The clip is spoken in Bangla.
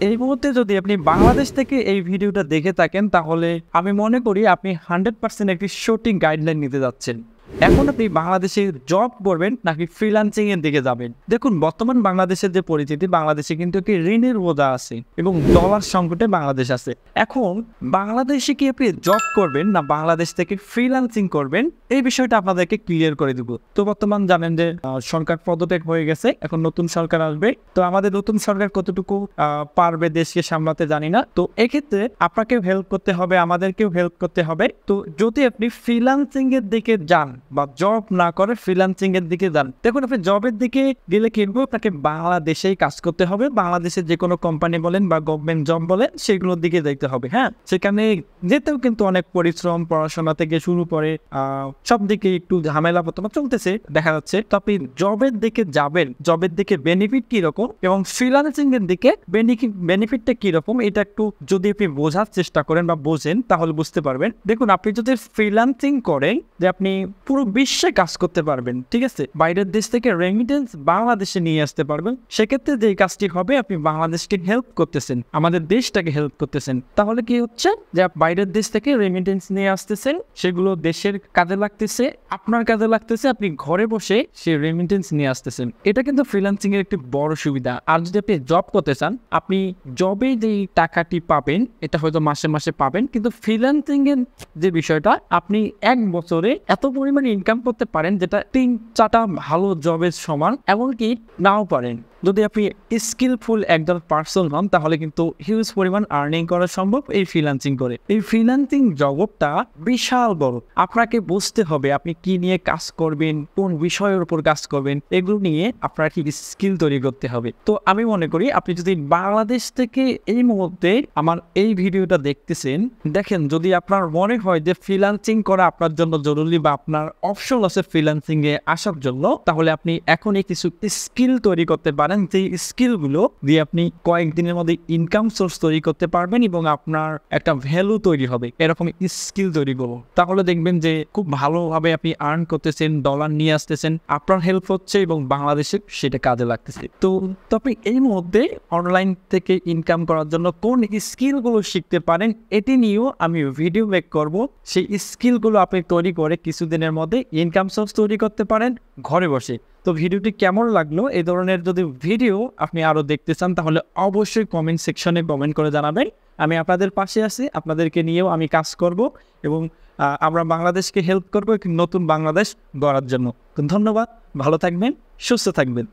এই মুহূর্তে যদি আপনি বাংলাদেশ থেকে এই ভিডিওটা দেখে থাকেন তাহলে আমি মনে করি আপনি 100% একটি সঠিক গাইডলাইন নিতে যাচ্ছেন। এখন আপনি বাংলাদেশে জব করবেন নাকি ফ্রিল্যান্সিং এর দিকে যাবেন? দেখুন, বর্তমান বাংলাদেশের যে পরিস্থিতি, বাংলাদেশে কিন্তু একটি ঋণের বোঝা আছে এবং ডলার সংকটে বাংলাদেশ আছে। এখন বাংলাদেশে কি আপনি জব করবেন না বাংলাদেশ থেকে ফ্রিল্যান্সিং করবেন, এই বিষয়টা আপনাদেরকে ক্লিয়ার করে দিব। তো বর্তমান জানেন যে সরকার পদত্যাগ হয়ে গেছে, এখন নতুন সরকার আসবে। তো আমাদের নতুন সরকার কতটুকু পারবে দেশকে সামলাতে জানি না। তো এক্ষেত্রে আপনাকেও হেল্প করতে হবে, আমাদেরকেও হেল্প করতে হবে। তো যদি আপনি ফ্রিল্যান্সিং এর দিকে যান বা জব না করে ফ্রিল্যান্সিং এর দিকে যান, দেখুন আপনি জবের দিকে গেলে কিন্তু আপনাকে বাংলাদেশেই কাজ করতে হবে। বাংলাদেশের যে কোনো কোম্পানি বলেন বা গভর্নমেন্ট জব বলেন, সেগুলোর দিকে দেখতে হবে। হ্যাঁ, সেখানে যেতেও কিন্তু অনেক পরিশ্রম, পড়াশোনা থেকে শুরু করে সব দিকে একটু ঝামেলা বর্তমান চলতেছে দেখা যাচ্ছে। তো আপনি জবের দিকে যাবেন, জবের দিকে বেনিফিট কিরকম এবং ফ্রিল্যান্সিং এর দিকে বেনিফিটটা কিরকম, এটা একটু যদি আপনি বোঝার চেষ্টা করেন বা বোঝেন তাহলে বুঝতে পারবেন। দেখুন, আপনি যদি ফ্রিল্যান্সিং করেন যে আপনি পুরো বিশ্বে কাজ করতে পারবেন, ঠিক আছে, বাইরের দেশ থেকে রেমিটেন্স বাংলাদেশে নিয়ে আসতে পারবেন। সেক্ষেত্রে যে কাজটি হবে, আপনি বাংলাদেশকে হেল্প করতেছেন, আমাদের দেশটাকে হেল্প করতেছেন। তাহলে কি হচ্ছে যে বাইরের দেশ থেকে রেমিটেন্স নিয়ে আসতেছেন, সেগুলো দেশের কাজে লাগতেছে, আপনার কাজে লাগতেছে, আপনি ঘরে বসে সেই রেমিটেন্স নিয়ে আসতেছেন। এটা কিন্তু ফ্রিল্যান্সিং এর একটি বড় সুবিধা। আর যদি আপনি জব করতে চান, আপনি জবে যে টাকাটি পাবেন এটা হয়তো মাসে মাসে পাবেন, কিন্তু ফ্রিল্যান্সিং এর যে বিষয়টা, আপনি এক বছরে এত পরিমাণে ইনকাম করতে পারেন যেটা 3-4টা ভালো জবের সমান, এমনকি নাও পারেন। যদি আপনি স্কিলফুল একজন পার্সন হন তাহলে কিন্তু হিউজ পরিমাণ আর্নিং করা সম্ভব এই ফ্রিল্যান্সিং করে। এই ফ্রিল্যান্সিং জগৎটা বিশাল বড়। আপনাকে বুঝতে হবে আপনি কি নিয়ে কাজ করবেন, কোন বিষয়ের উপর কাজ করবেন, এগুলো নিয়ে আপনার কি স্কিল তৈরি করতে হবে। তো আমি মনে করি আপনি যদি বাংলাদেশ থেকে এই মুহূর্তে আমার এই ভিডিওটা দেখতেছেন, দেখেন যদি আপনার মনে হয় যে ফ্রিল্যান্সিং করা আপনার জন্য জরুরি বা আপনার অপশন আছে ফ্রিল্যান্সিং এ আসার জন্য, তাহলে আপনি এখনই কিছু স্কিল তৈরি করতে পারেন। যে স্কিলগুলো দিয়ে আপনি কয়েকদিনের মধ্যে ইনকাম সোর্স তৈরি করতে পারবেন এবং আপনার একটা ভ্যালু তৈরি হবে। এরকম স্কিল তৈরি করবো, তাহলে দেখবেন যে খুব ভালোভাবে আপনি আর্ন করতেছেন, ডলার নিয়ে আসতেছেন, আপনার হেল্প হচ্ছে এবং বাংলাদেশে সেটা কাজে লাগতেছে। তো আপনি এই মুহূর্তে অনলাইন থেকে ইনকাম করার জন্য কোন স্কিলগুলো শিখতে পারেন এটি নিয়েও আমি ভিডিও মেক করব। সেই স্কিলগুলো আপনি তৈরি করে কিছুদিনের মধ্যে ইনকাম সোর্স তৈরি করতে পারেন ঘরে বসে। তো ভিডিওটি কেমন লাগলো, এই ধরনের যদি ভিডিও আপনি আরও দেখতে চান তাহলে অবশ্যই কমেন্ট সেকশনে কমেন্ট করে জানাবেন। আমি আপনাদের পাশে আছি, আপনাদেরকে নিয়েও আমি কাজ করব এবং আমরা বাংলাদেশকে হেল্প করবো নতুন বাংলাদেশ গড়ার জন্য। তো ধন্যবাদ, ভালো থাকবেন, সুস্থ থাকবেন।